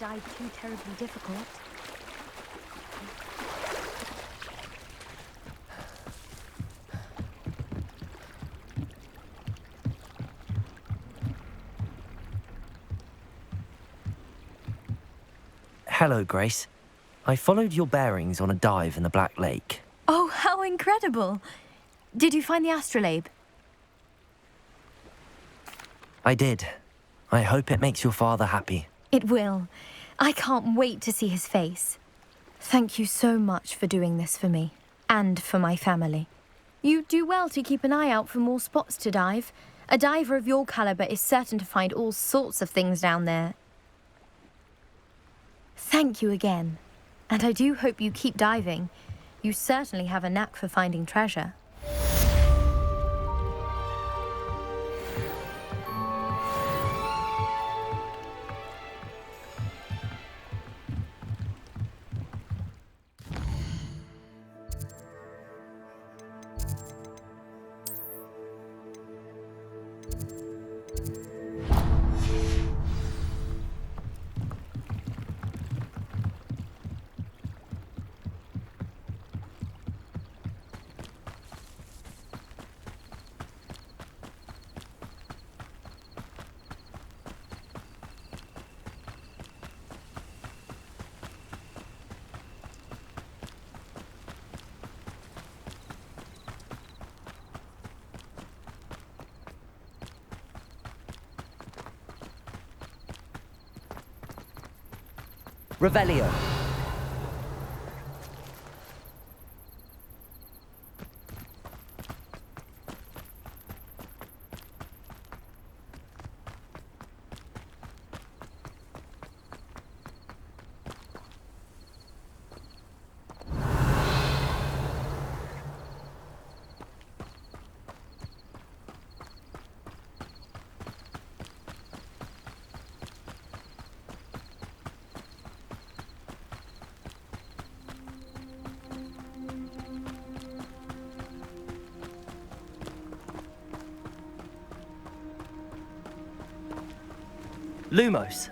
dive too terribly difficult. Hello, Grace. I followed your bearings on a dive in the Black Lake. Oh, how incredible! Did you find the astrolabe? I did. I hope it makes your father happy. It will. I can't wait to see his face. Thank you so much for doing this for me, and for my family. You do well to keep an eye out for more spots to dive. A diver of your caliber is certain to find all sorts of things down there. Thank you again. And I do hope you keep diving. You certainly have a knack for finding treasure. Revelio. Lumos.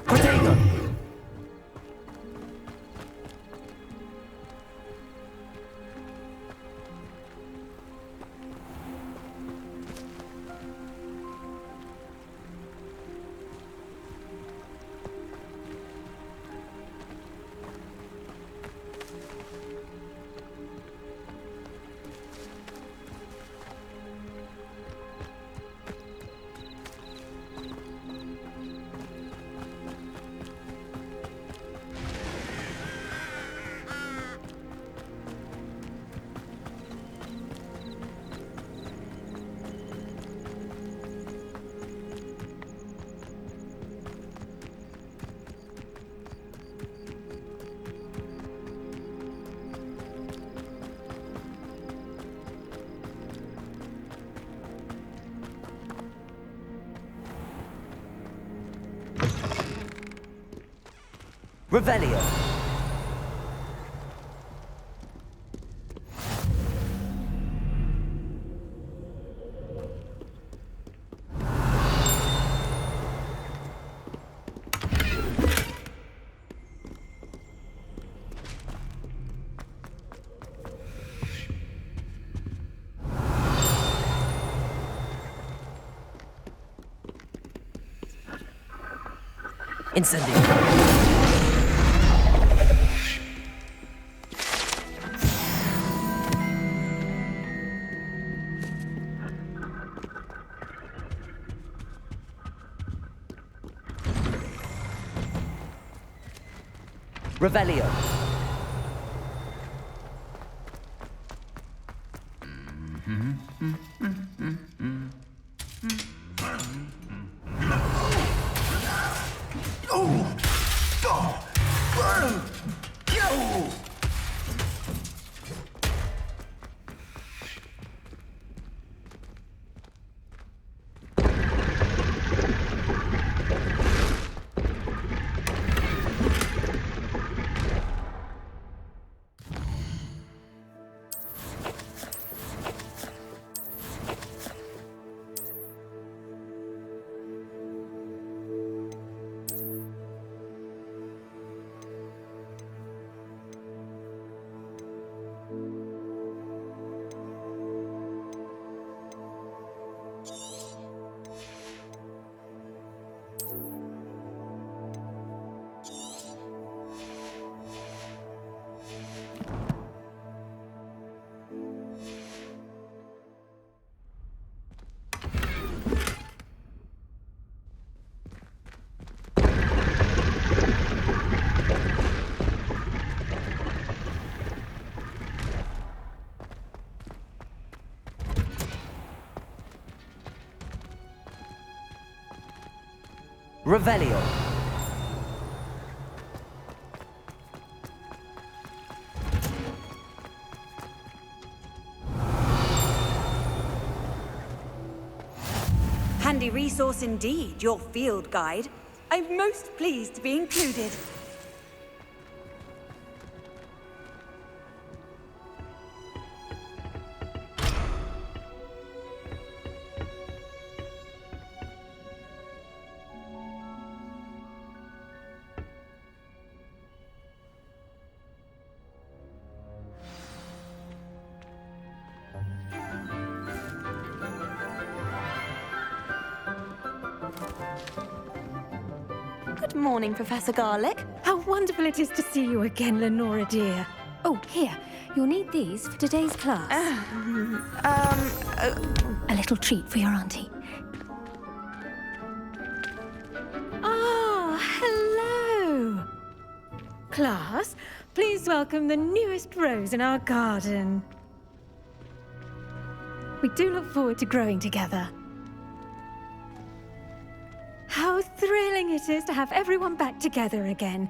Protego. Revelio. Incendio. Revelio. Revelio. Handy resource indeed, your field guide. I'm most pleased to be included. Good morning, Professor Garlick. How wonderful it is to see you again, Lenora dear. Oh, here. You'll need these for today's class. A little treat for your auntie. Ah, hello. Class, please welcome the newest rose in our garden. We do look forward to growing together. How thrilling it is to have everyone back together again.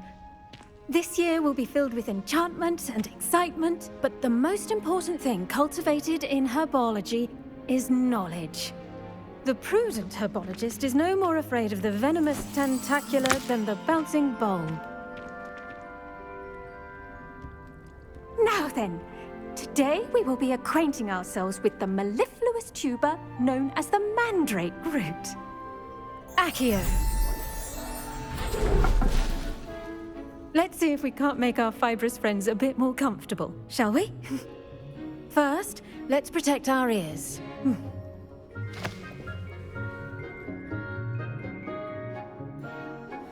This year will be filled with enchantment and excitement, but the most important thing cultivated in herbology is knowledge. The prudent herbologist is no more afraid of the venomous tentacula than the bouncing bulb. Now then, today we will be acquainting ourselves with the mellifluous tuber known as the mandrake root. Accio. Let's see if we can't make our fibrous friends a bit more comfortable, shall we? First, let's protect our ears.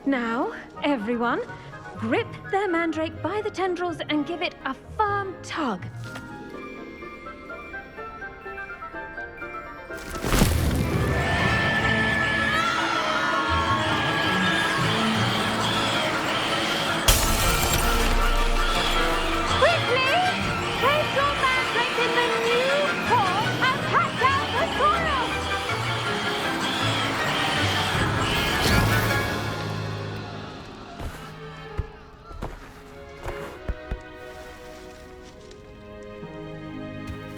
Now, everyone, grip their mandrake by the tendrils and give it a firm tug.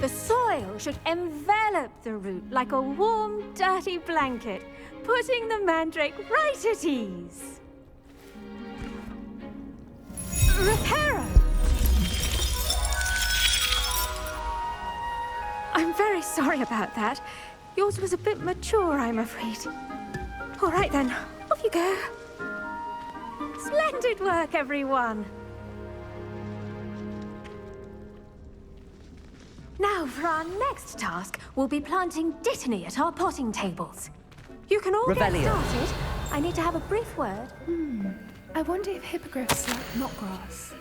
The soil should envelop the root like a warm, dirty blanket, putting the mandrake right at ease. Reparo! I'm very sorry about that. Yours was a bit mature, I'm afraid. All right then, off you go. Splendid work, everyone. Now, for our next task, we'll be planting dittany at our potting tables. You can all Revelio. get started. I need to have a brief word. I wonder if hippogriffs like knotgrass.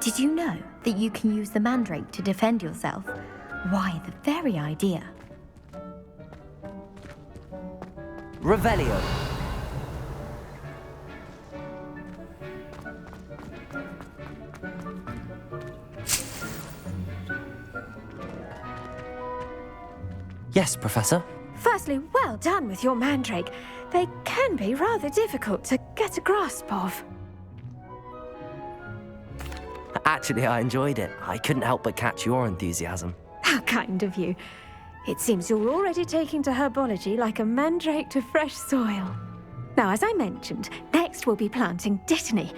Did you know that you can use the mandrake to defend yourself? Why, the very idea. Revelio. Yes, Professor. Firstly, well done with your mandrake. They can be rather difficult to get a grasp of. Actually, I enjoyed it. I couldn't help but catch your enthusiasm. How kind of you. It seems you're already taking to herbology like a mandrake to fresh soil. Now, as I mentioned, next we'll be planting dittany.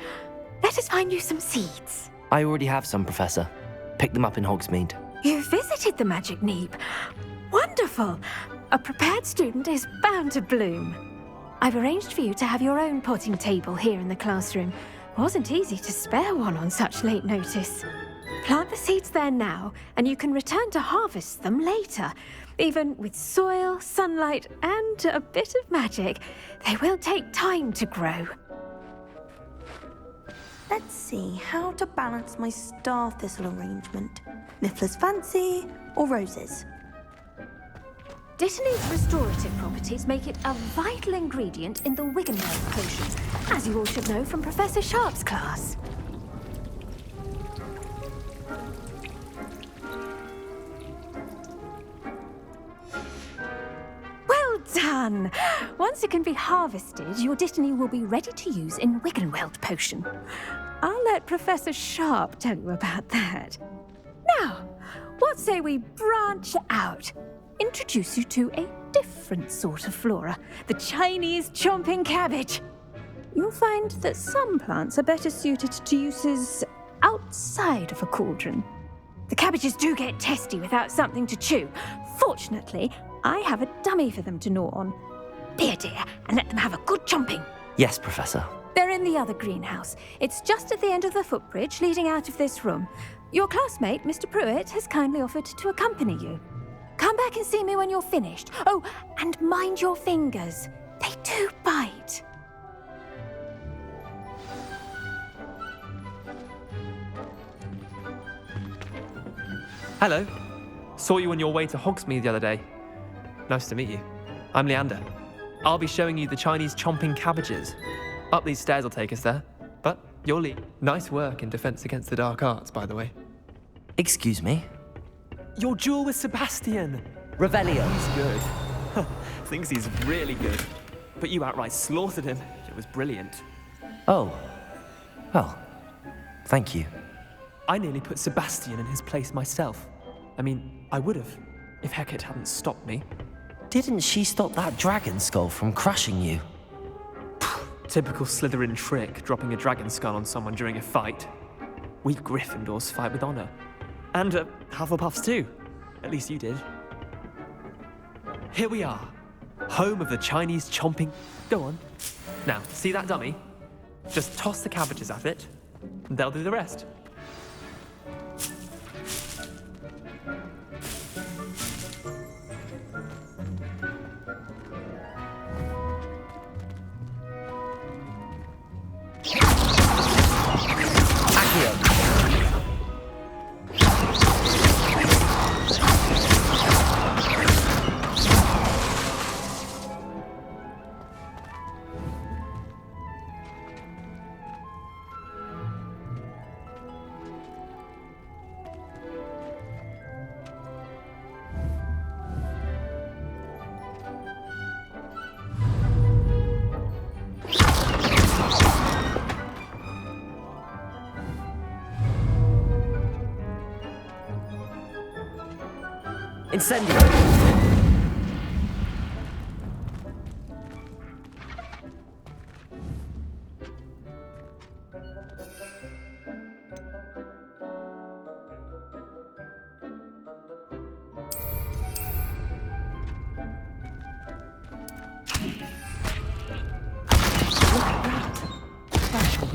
Let us find you some seeds. I already have some, Professor. Picked them up in Hogsmeade. You visited the Magic Neep. Wonderful. A prepared student is bound to bloom. I've arranged for you to have your own potting table here in the classroom. Wasn't easy to spare one on such late notice. Plant the seeds there now, and you can return to harvest them later. Even with soil, sunlight, and a bit of magic, they will take time to grow. Let's see how to balance my star thistle arrangement. Niffler's fancy or roses? Dittany's restorative properties make it a vital ingredient in the Wiggenweld potions, as you all should know from Professor Sharp's class. Well done! Once it can be harvested, your Dittany will be ready to use in Wiggenweld potion. I'll let Professor Sharp tell you about that. Now, what say we branch out? Introduce you to a different sort of flora, the Chinese chomping cabbage. You'll find that some plants are better suited to uses outside of a cauldron. The cabbages do get testy without something to chew. Fortunately, I have a dummy for them to gnaw on. Be a dear and let them have a good chomping. Yes, Professor. They're in the other greenhouse. It's just at the end of the footbridge leading out of this room. Your classmate, Mr. Pruitt, has kindly offered to accompany you. Come back and see me when you're finished. Oh, and mind your fingers. They do bite. Hello. Saw you on your way to Hogsmeade the other day. Nice to meet you. I'm Leander. I'll be showing you the Chinese chomping cabbages. Up these stairs will take us there. But you'll lead. Nice work in Defense Against the Dark Arts, by the way. Excuse me? Your duel with Sebastian. Revelio. He's good. Thinks he's really good. But you outright slaughtered him. It was brilliant. Oh. Well, thank you. I nearly put Sebastian in his place myself. I mean, I would have, if Hecate hadn't stopped me. Didn't she stop that dragon skull from crushing you? Typical Slytherin trick, dropping a dragon skull on someone during a fight. We Gryffindors fight with honor. And Hufflepuffs too. At least you did. Here we are, home of the Chinese chomping. Go on. Now, see that dummy? Just toss the cabbages at it, and they'll do the rest. Incendio!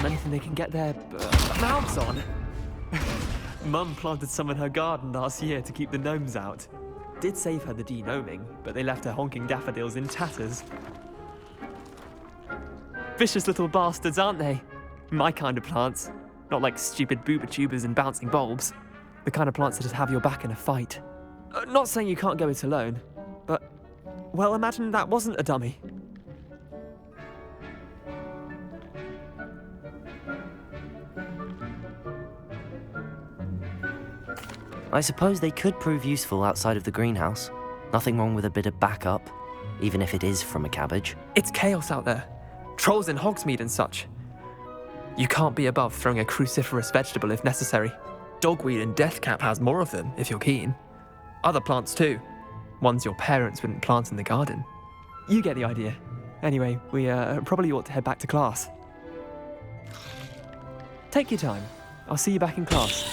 Anything they can get their mouths on. Mum planted some in her garden last year to keep the gnomes out. Did save her the de-gnoming, but they left her honking daffodils in tatters. Vicious little bastards, aren't they? My kind of plants. Not like stupid booba tubers and bouncing bulbs. The kind of plants that just have your back in a fight. Not saying you can't go it alone, but, well, imagine that wasn't a dummy. I suppose they could prove useful outside of the greenhouse. Nothing wrong with a bit of backup, even if it is from a cabbage. It's chaos out there. Trolls in Hogsmeade and such. You can't be above throwing a cruciferous vegetable if necessary. Dogweed and deathcap has more of them, if you're keen. Other plants too. Ones your parents wouldn't plant in the garden. You get the idea. Anyway, we probably ought to head back to class. Take your time. I'll see you back in class.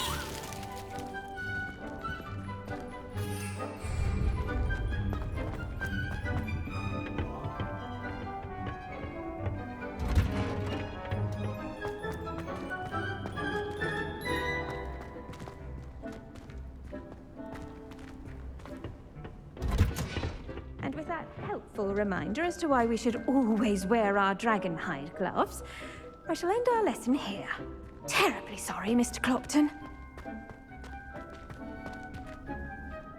And with that helpful reminder as to why we should always wear our dragon hide gloves, I shall end our lesson here. Terribly sorry, Mr. Clopton.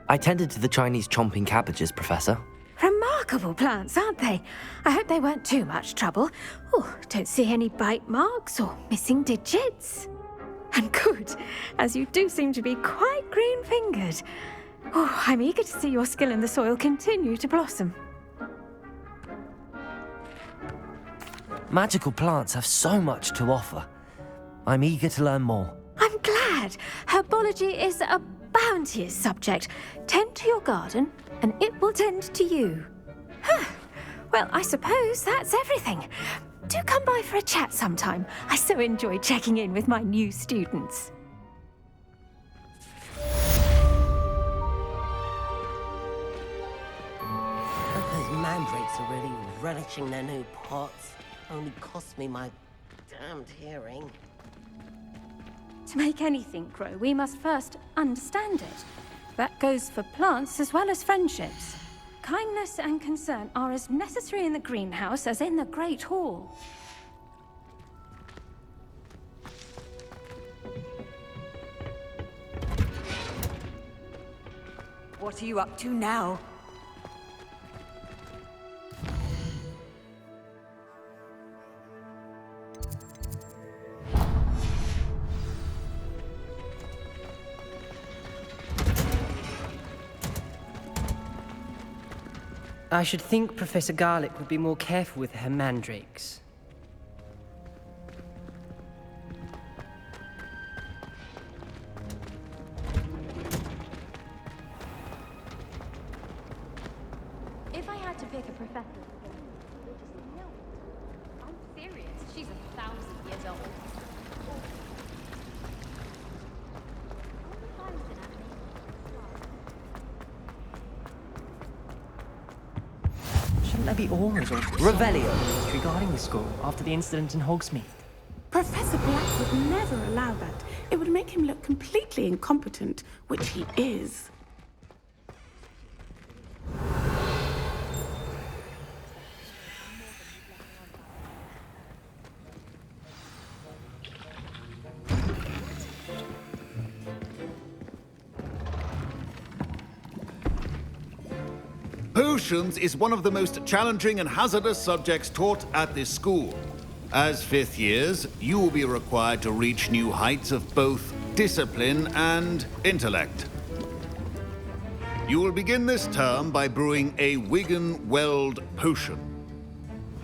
I tended to the Chinese chomping cabbages, Professor. Remarkable plants, aren't they? I hope they weren't too much trouble. Oh, don't see any bite marks or missing digits. And good, as you do seem to be quite green-fingered. Oh, I'm eager to see your skill in the soil continue to blossom. Magical plants have so much to offer. I'm eager to learn more. I'm glad. Herbology is a bounteous subject. Tend to your garden, and it will tend to you. Well, I suppose that's everything. Do come by for a chat sometime. I so enjoy checking in with my new students. Those mandrakes are really relishing their new pots. Only cost me my damned hearing. To make anything grow, we must first understand it. That goes for plants as well as friendships. Kindness and concern are as necessary in the greenhouse as in the Great Hall. What are you up to now? I should think Professor Garlick would be more careful with her mandrakes. If I had to pick a professor to go religiously, no. I'm serious. She's 1,000 years old. Shouldn't there be orders or Revelio regarding the school after the incident in Hogsmeade? Professor Black would never allow that. It would make him look completely incompetent, which he is. Potions is one of the most challenging and hazardous subjects taught at this school. As fifth years, you will be required to reach new heights of both discipline and intellect. You will begin this term by brewing a Wigan-Weld potion.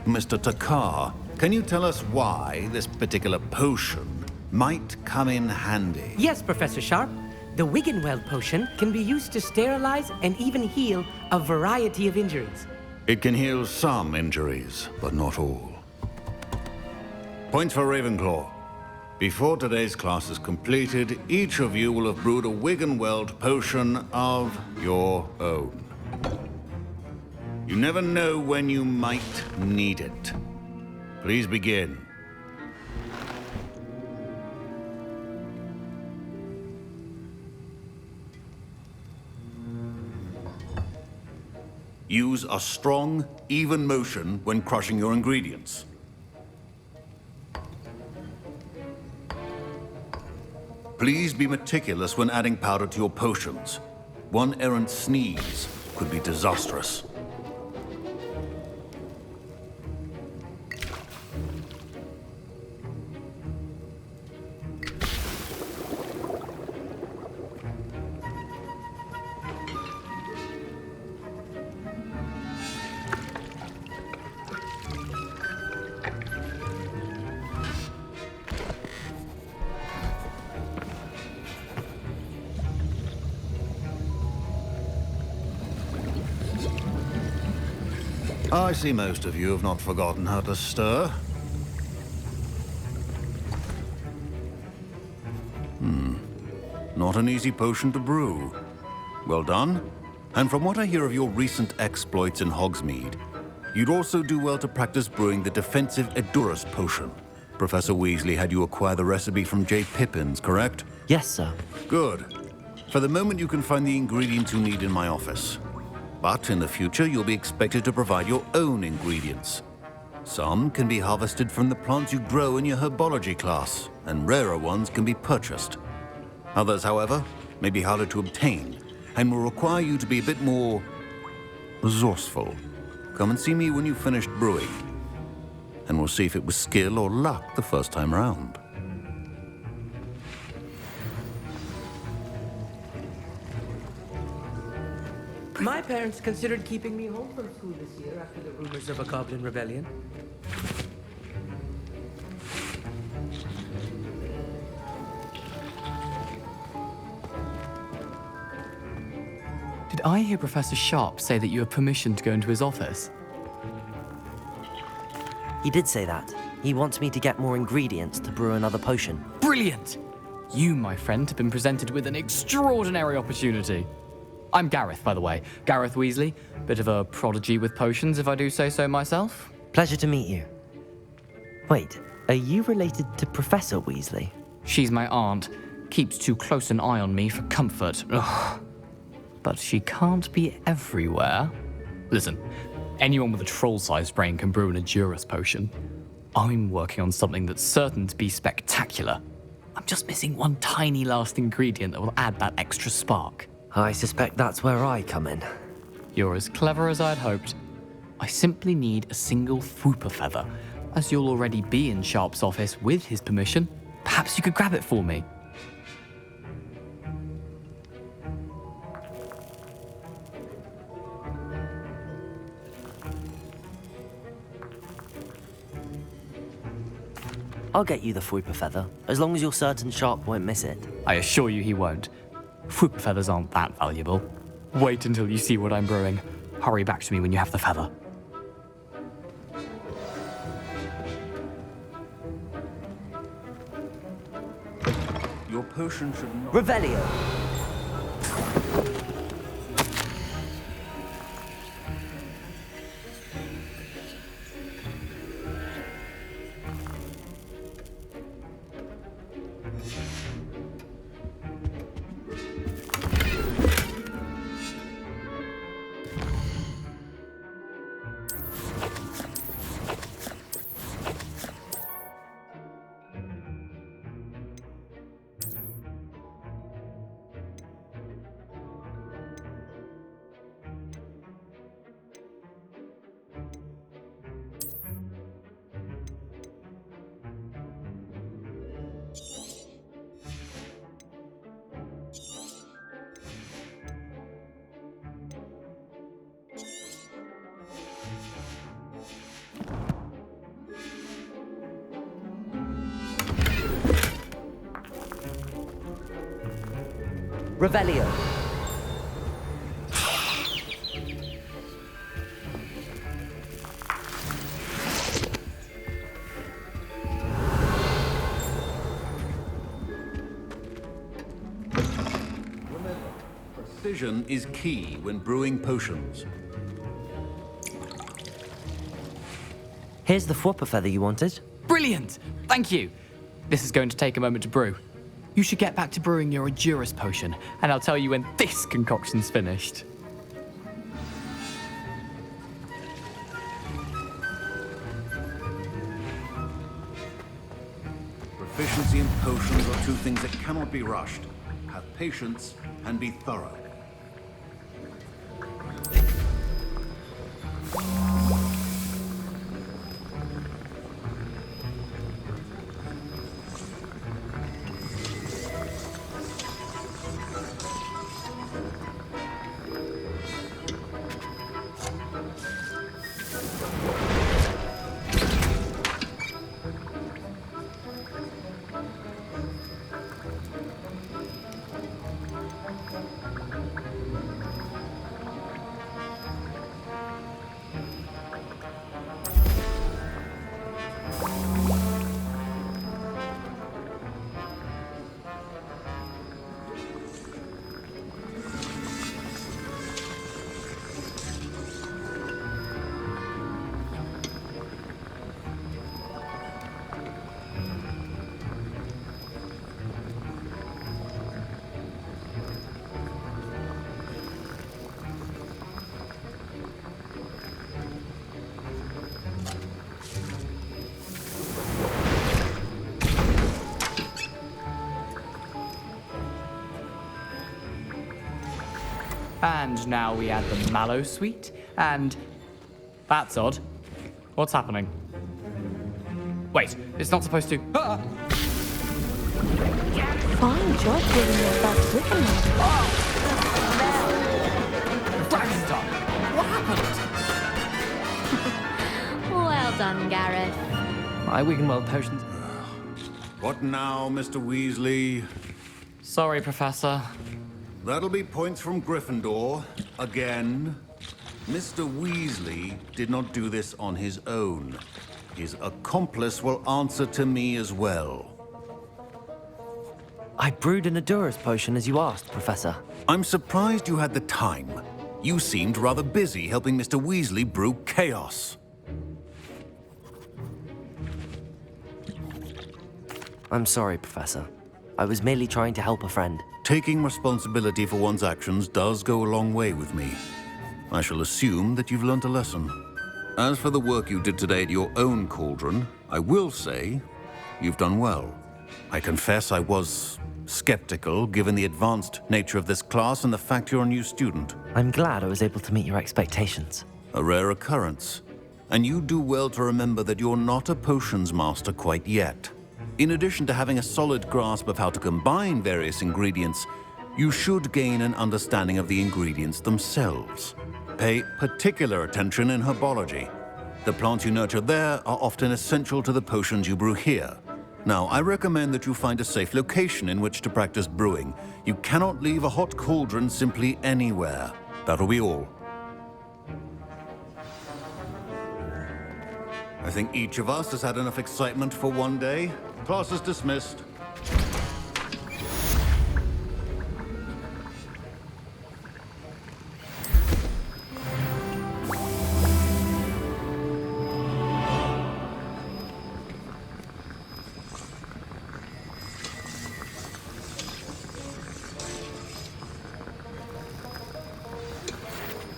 Mr. Takar, can you tell us why this particular potion might come in handy? Yes, Professor Sharp. The Wigan-Weld potion can be used to sterilize and even heal a variety of injuries. It can heal some injuries, but not all. Points for Ravenclaw. Before today's class is completed, each of you will have brewed a Wigan-Weld potion of your own. You never know when you might need it. Please begin. Use a strong, even motion when crushing your ingredients. Please be meticulous when adding powder to your potions. One errant sneeze could be disastrous. I see most of you have not forgotten how to stir. Not an easy potion to brew. Well done. And from what I hear of your recent exploits in Hogsmeade, you'd also do well to practice brewing the defensive Edurus potion. Professor Weasley had you acquire the recipe from J. Pippins, correct? Yes, sir. Good. For the moment, you can find the ingredients you need in my office. But in the future, you'll be expected to provide your own ingredients. Some can be harvested from the plants you grow in your herbology class, and rarer ones can be purchased. Others, however, may be harder to obtain, and will require you to be a bit more resourceful. Come and see me when you've finished brewing, and we'll see if it was skill or luck the first time round. My parents considered keeping me home from school this year after the rumors of a goblin rebellion. Did I hear Professor Sharp say that you have permission to go into his office? He did say that. He wants me to get more ingredients to brew another potion. Brilliant! You, my friend, have been presented with an extraordinary opportunity. I'm Gareth, by the way. Gareth Weasley. Bit of a prodigy with potions, if I do say so myself. Pleasure to meet you. Wait, are you related to Professor Weasley? She's my aunt. Keeps too close an eye on me for comfort. Ugh. But she can't be everywhere. Listen, anyone with a troll-sized brain can brew an Edurus potion. I'm working on something that's certain to be spectacular. I'm just missing one tiny last ingredient that will add that extra spark. I suspect that's where I come in. You're as clever as I'd hoped. I simply need a single Fwooper feather. As you'll already be in Sharp's office with his permission, perhaps you could grab it for me. I'll get you the Fwooper feather, as long as you're certain Sharp won't miss it. I assure you he won't. Fwooper feathers aren't that valuable. Wait until you see what I'm brewing. Hurry back to me when you have the feather. Your potion should not... Revelio! Revelio. Remember, precision is key when brewing potions. Here's the Fwooper feather you wanted. Brilliant! Thank you! This is going to take a moment to brew. You should get back to brewing your Edurus potion, and I'll tell you when this concoction's finished. Proficiency in potions are two things that cannot be rushed. Have patience and be thorough. And now we add the mallow sweet, and... That's odd. What's happening? Wait, it's not supposed to... Ah! Fine job bringing your first Wiccan Weld. Dragon's What happened? Well done, Gareth. My Wiggenweld potions... What now, Mr. Weasley? Sorry, Professor. That'll be points from Gryffindor. Again. Mr. Weasley did not do this on his own. His accomplice will answer to me as well. I brewed an Adurus potion as you asked, Professor. I'm surprised you had the time. You seemed rather busy helping Mr. Weasley brew chaos. I'm sorry, Professor. I was merely trying to help a friend. Taking responsibility for one's actions does go a long way with me. I shall assume that you've learnt a lesson. As for the work you did today at your own cauldron, I will say you've done well. I confess I was skeptical, given the advanced nature of this class and the fact you're a new student. I'm glad I was able to meet your expectations. A rare occurrence. And you do well to remember that you're not a potions master quite yet. In addition to having a solid grasp of how to combine various ingredients, you should gain an understanding of the ingredients themselves. Pay particular attention in herbology. The plants you nurture there are often essential to the potions you brew here. Now, I recommend that you find a safe location in which to practice brewing. You cannot leave a hot cauldron simply anywhere. That'll be all. I think each of us has had enough excitement for one day. Class is dismissed.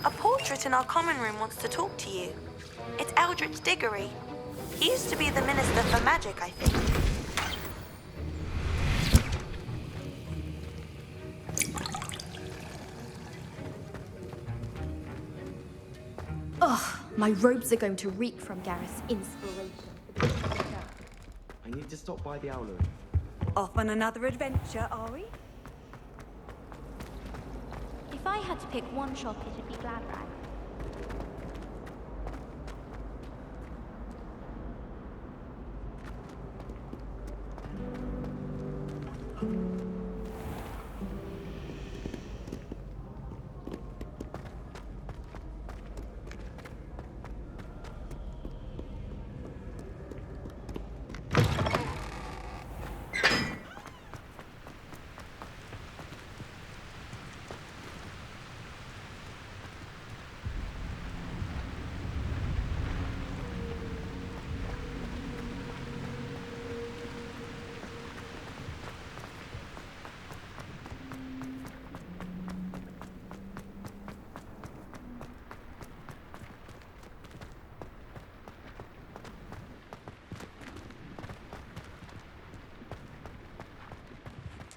A portrait in our common room wants to talk to you. It's Eldritch Diggory. He used to be the Minister for Magic, I think. Ugh, my robes are going to reek from Gareth's inspiration. I need to stop by the owlery. Off on another adventure, are we? If I had to pick one shop, it'd be Gladrag.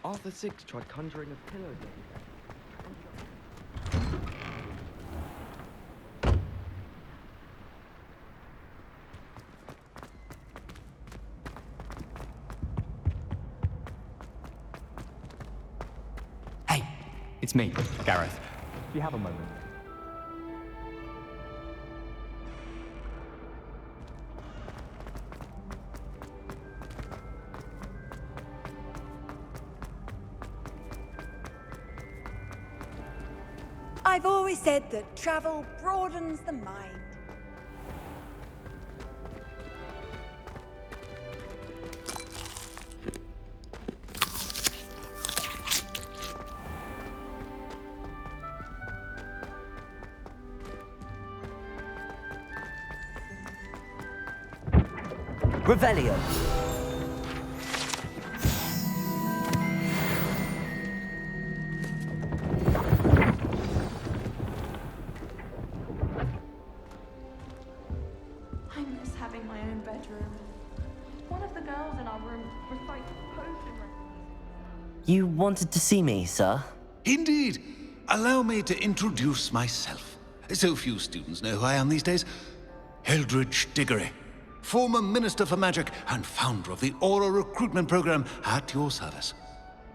Arthur VI tried conjuring a pillow the other day. Hey, it's me, Gareth. Do you have a moment? I've always said that travel broadens the mind. Revelio. I miss having my own bedroom. One of the girls in our room recites potion recipes. You wanted to see me, sir? Indeed. allow me to introduce myself. So few students know who I am these days. Eldritch Diggory, former Minister for Magic and founder of the Aura Recruitment Program, at your service.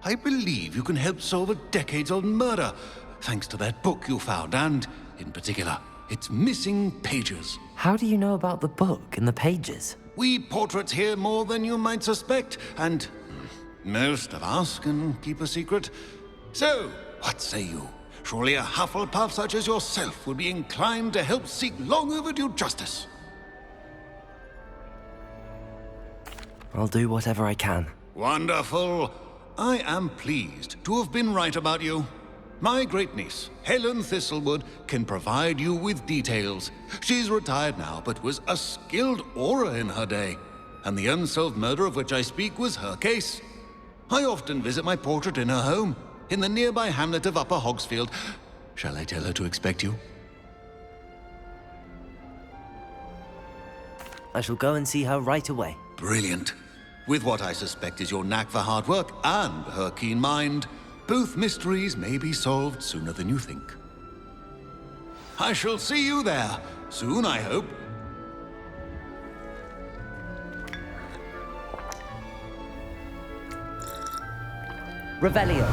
I believe you can help solve a decades-old murder, thanks to that book you found, and, in particular, its missing pages. How do you know about the book and the pages? We portraits hear more than you might suspect, and most of us can keep a secret. So, what say you? Surely a Hufflepuff such as yourself would be inclined to help seek long overdue justice. I'll do whatever I can. Wonderful. I am pleased to have been right about you. My great-niece, Helen Thistlewood, can provide you with details. She's retired now, but was a skilled aura in her day. And the unsolved murder of which I speak was her case. I often visit my portrait in her home, in the nearby hamlet of Upper Hogsfield. Shall I tell her to expect you? I shall go and see her right away. Brilliant. With what I suspect is your knack for hard work and her keen mind, both mysteries may be solved sooner than you think. I shall see you there, soon I hope. Revelio.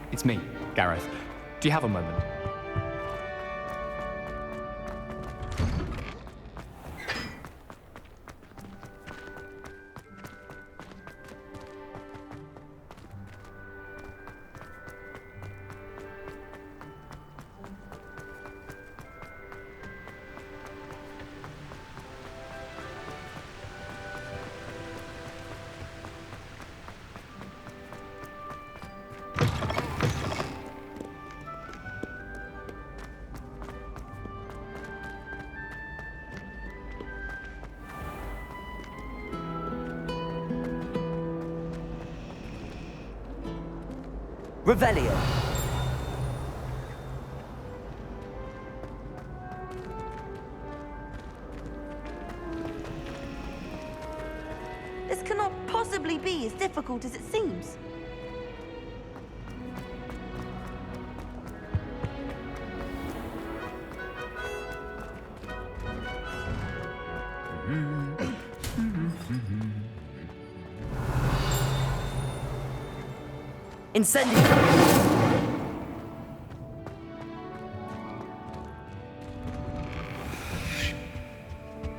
It's me, Gareth. Do you have a moment? Revelio. This cannot possibly be as difficult as it seems. Incendio.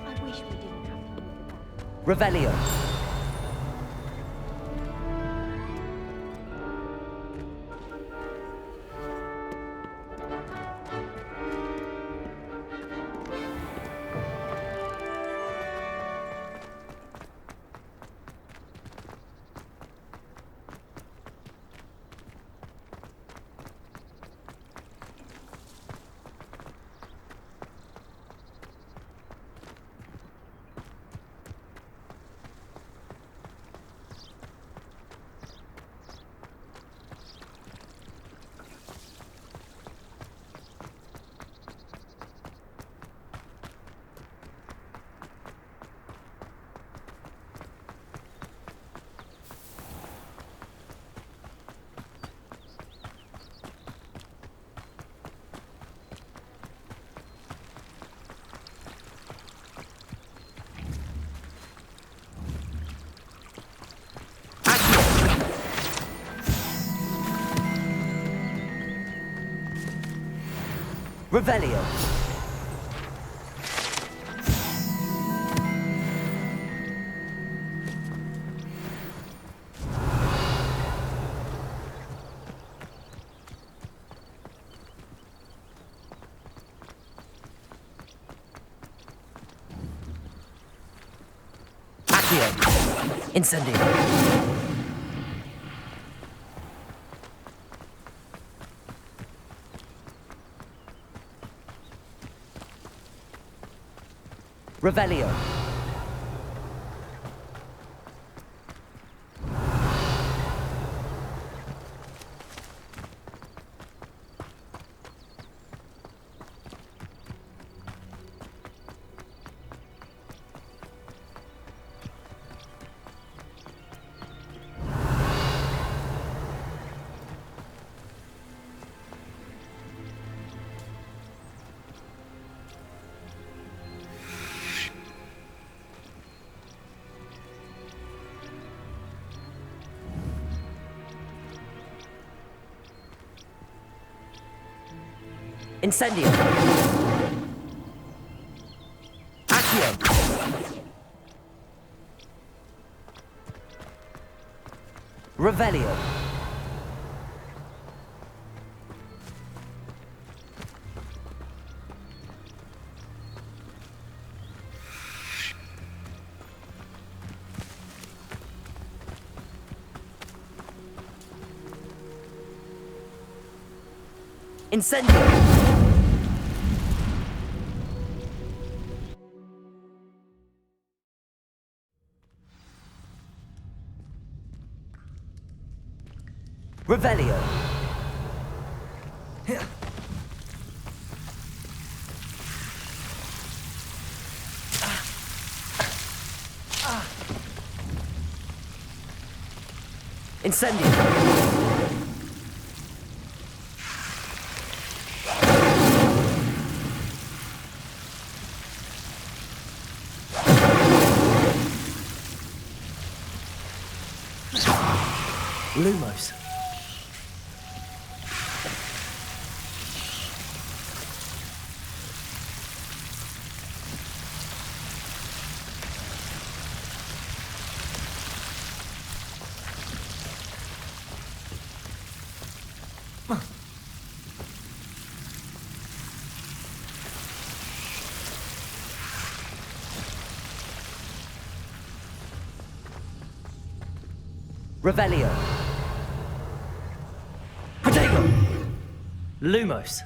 I wish we didn't have to use it. Revelio. Revelio. Accio. Incendio. Revelio. Incendio. Accio. Revelio. Incendio. Revelio. Incendio. Lumos. Revelio. Protego. Lumos.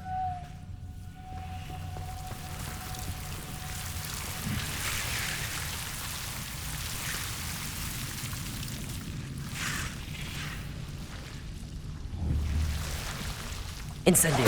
Incendio.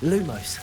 Lumos.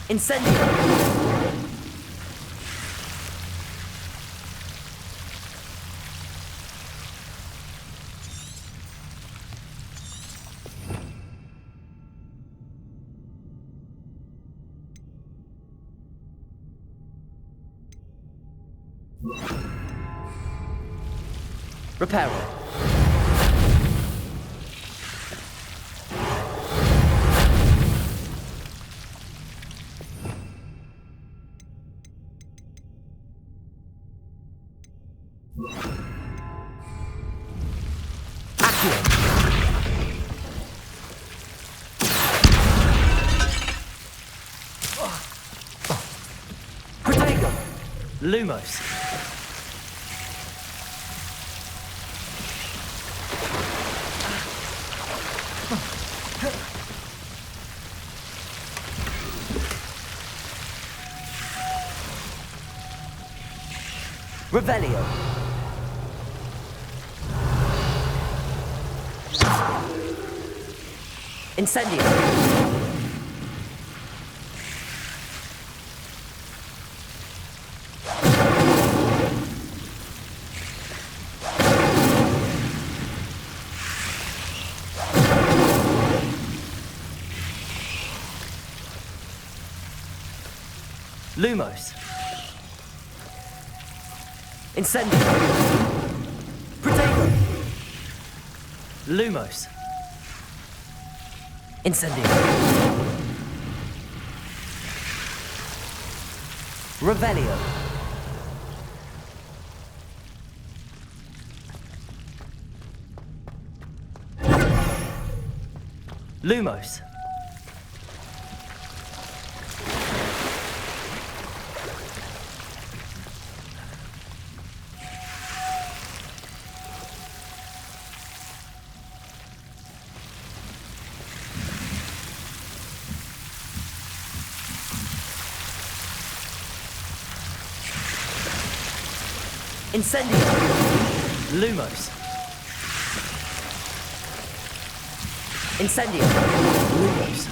Incendio. Reparo. Protego. Lumos. Revelio. Incendio. Lumos. Incendio. Protego. Lumos. Incendio. Revelio. Lumos. Incendio. Lumos. Incendio. Lumos.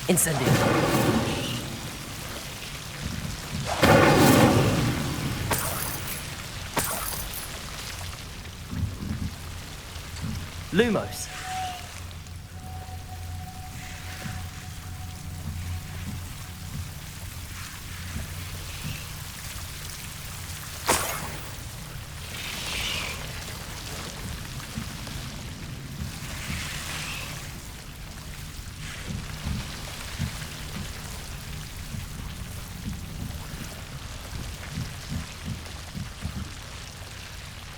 Incendio. Lumos.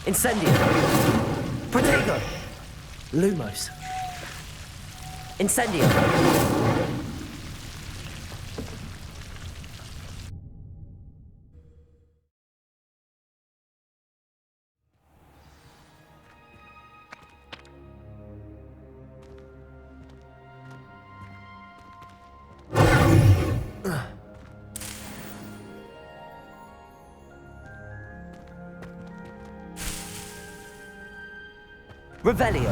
Incendio. Protego. Lumos. Incendio. Revelio.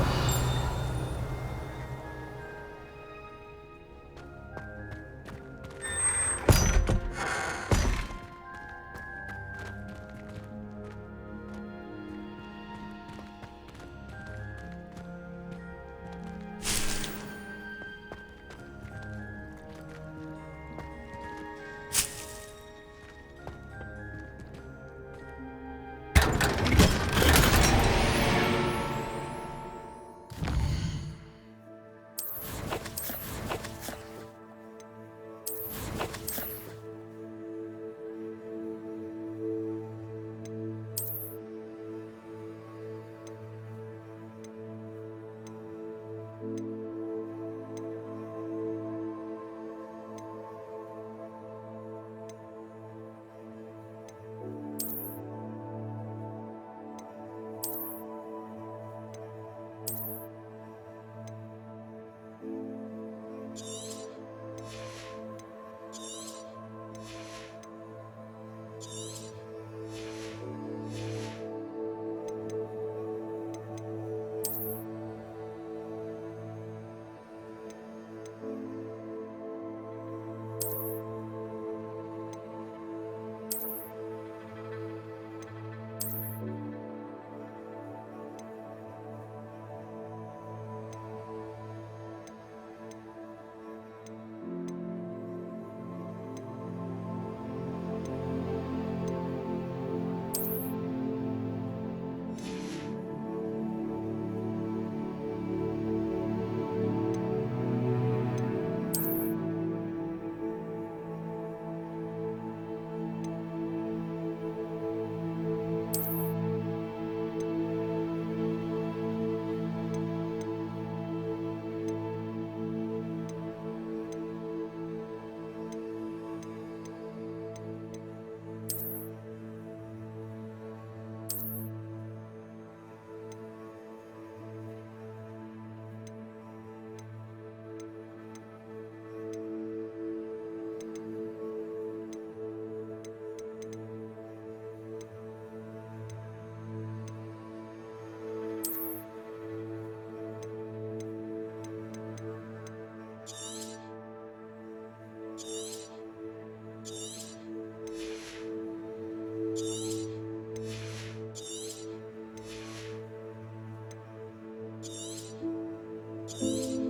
Revelio.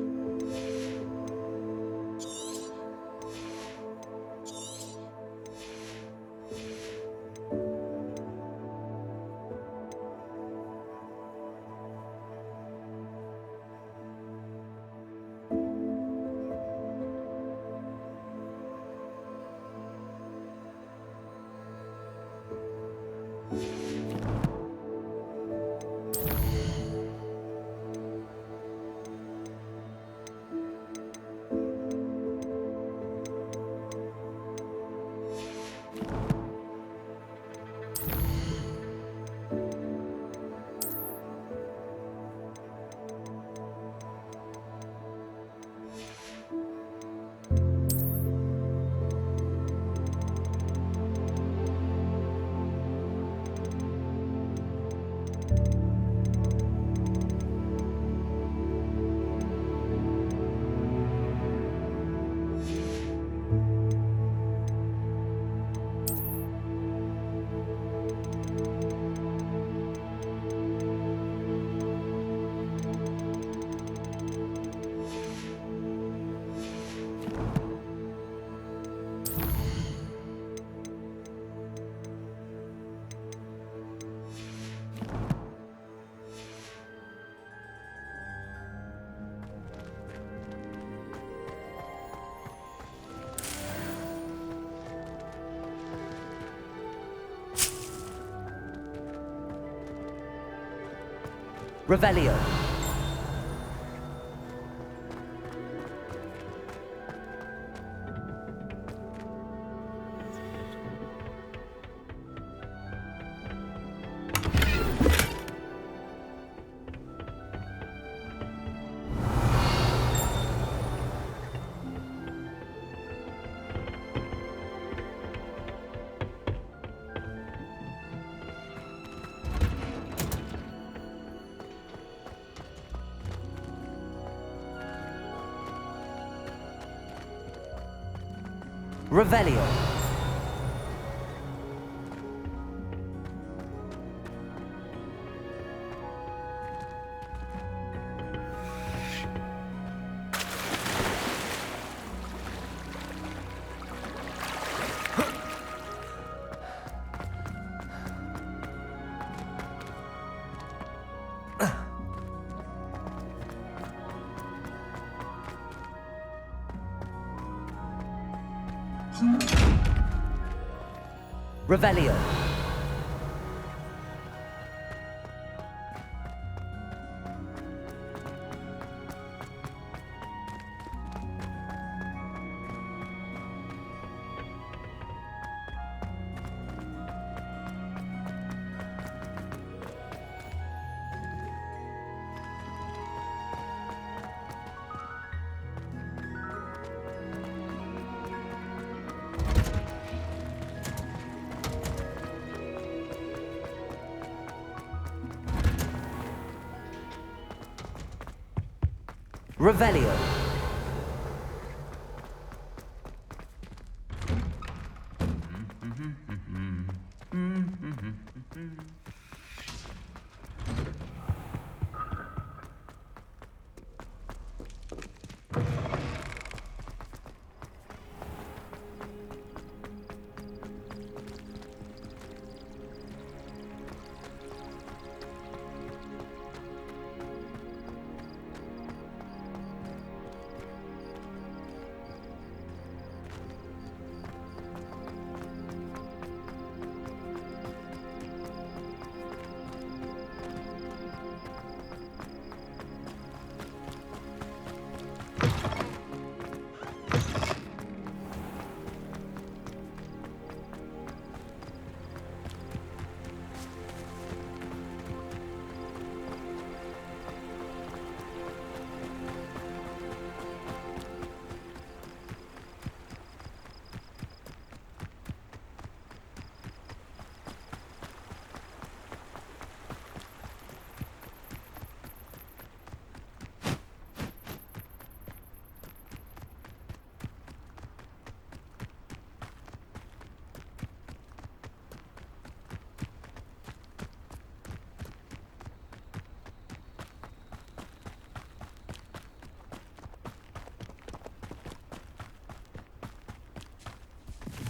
Revelio. Revelio. Revelio.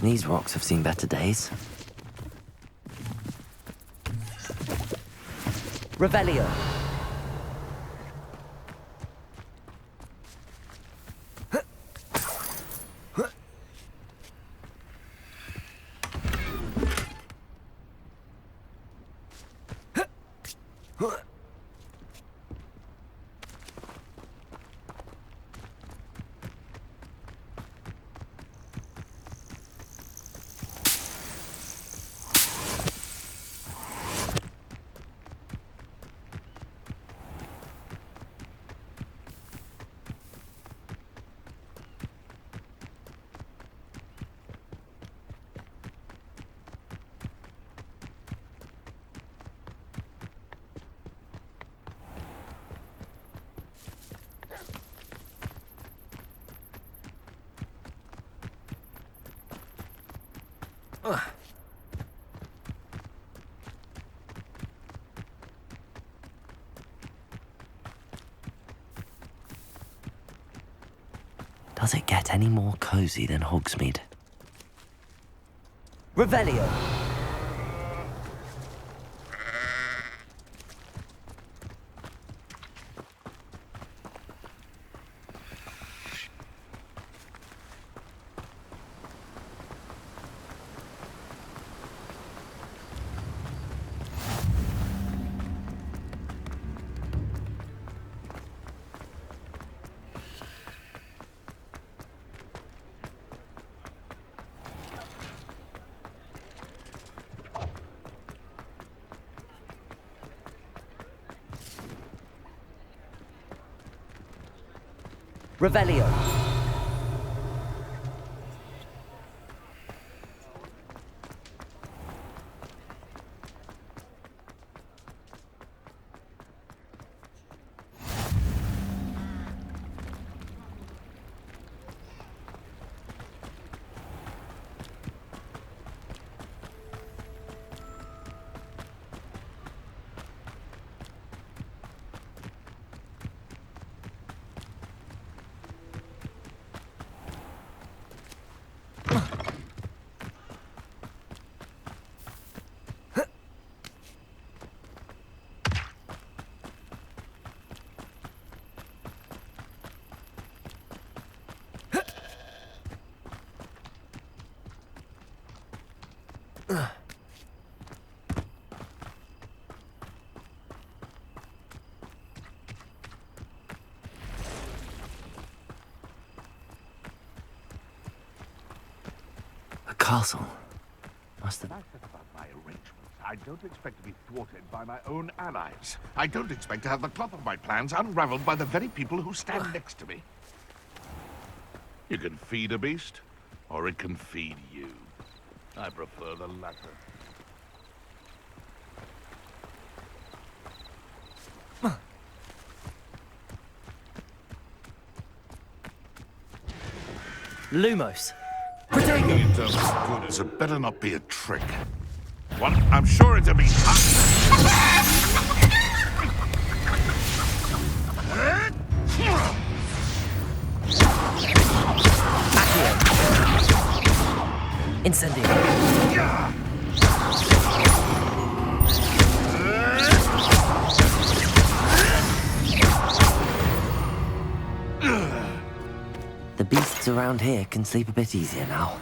These rocks have seen better days. Revelio. Does it get any more cozy than Hogsmeade? Revelio. Revelio. A castle. Must have... About my arrangements, I don't expect to be thwarted by my own allies. I don't expect to have the cloth of my plans unraveled by the very people who stand next to me. You can feed a beast, or it can feed you. I prefer the latter. Lumos. It does good as it better not be a trick. One, I'm sure it'll be... Incendio. The beasts around here can sleep a bit easier now.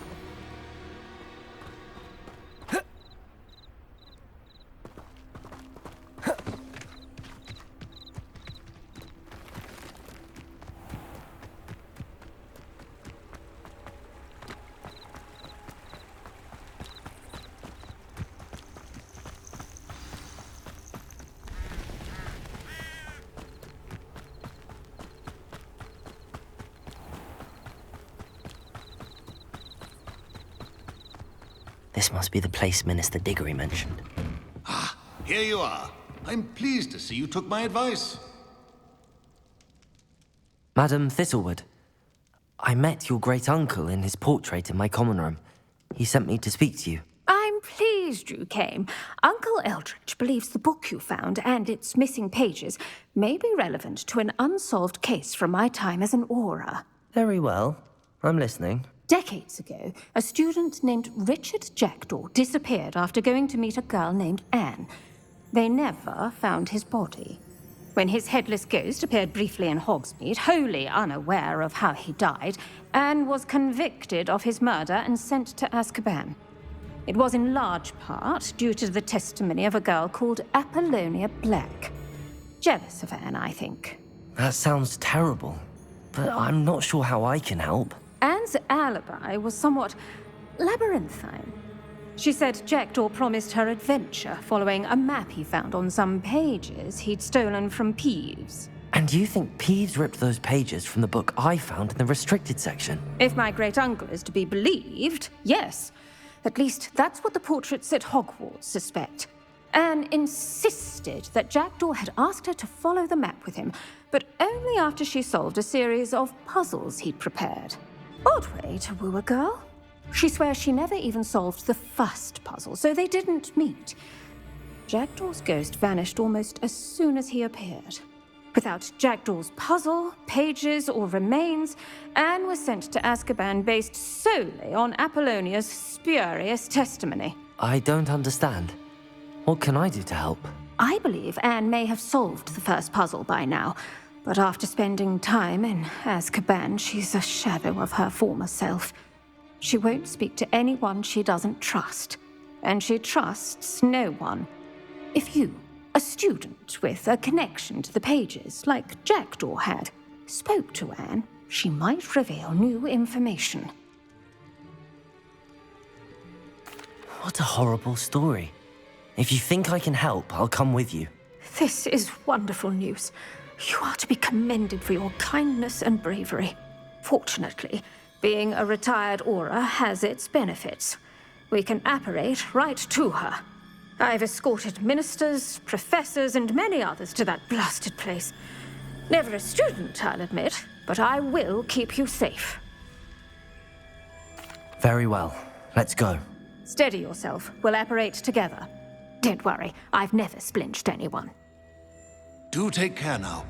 This must be the place Minister Diggory mentioned. Ah, here you are. I'm pleased to see you took my advice. Madam Thistlewood, I met your great-uncle in his portrait in my common room. He sent me to speak to you. I'm pleased you came. Uncle Eldritch believes the book you found and its missing pages may be relevant to an unsolved case from my time as an aura. Very well. I'm listening. Decades ago, a student named Richard Jackdaw disappeared after going to meet a girl named Anne. They never found his body. When his headless ghost appeared briefly in Hogsmeade, wholly unaware of how he died, Anne was convicted of his murder and sent to Azkaban. It was in large part due to the testimony of a girl called Apollonia Black. Jealous of Anne, I think. That sounds terrible, but I'm not sure how I can help. Anne's alibi was somewhat labyrinthine. She said Jackdaw promised her adventure following a map he found on some pages he'd stolen from Peeves. And you think Peeves ripped those pages from the book I found in the restricted section? If my great-uncle is to be believed, yes. At least that's what the portraits at Hogwarts suspect. Anne insisted that Jackdaw had asked her to follow the map with him, but only after she solved a series of puzzles he'd prepared. Odd way to woo a girl. She swears she never even solved the first puzzle, so they didn't meet. Jackdaw's ghost vanished almost as soon as he appeared. Without Jackdaw's puzzle, pages, or remains, Anne was sent to Azkaban based solely on Apollonia's spurious testimony. I don't understand. What can I do to help? I believe Anne may have solved the first puzzle by now, but after spending time in Azkaban, she's a shadow of her former self. She won't speak to anyone she doesn't trust, and she trusts no one. If you, a student with a connection to the pages, like Jackdaw had, spoke to Anne, she might reveal new information. What a horrible story. If you think I can help, I'll come with you. This is wonderful news. You are to be commended for your kindness and bravery. Fortunately, being a retired Auror has its benefits. We can apparate right to her. I've escorted ministers, professors, and many others to that blasted place. Never a student, I'll admit, but I will keep you safe. Very well. Let's go. Steady yourself. We'll apparate together. Don't worry, I've never splinched anyone. Do take care now.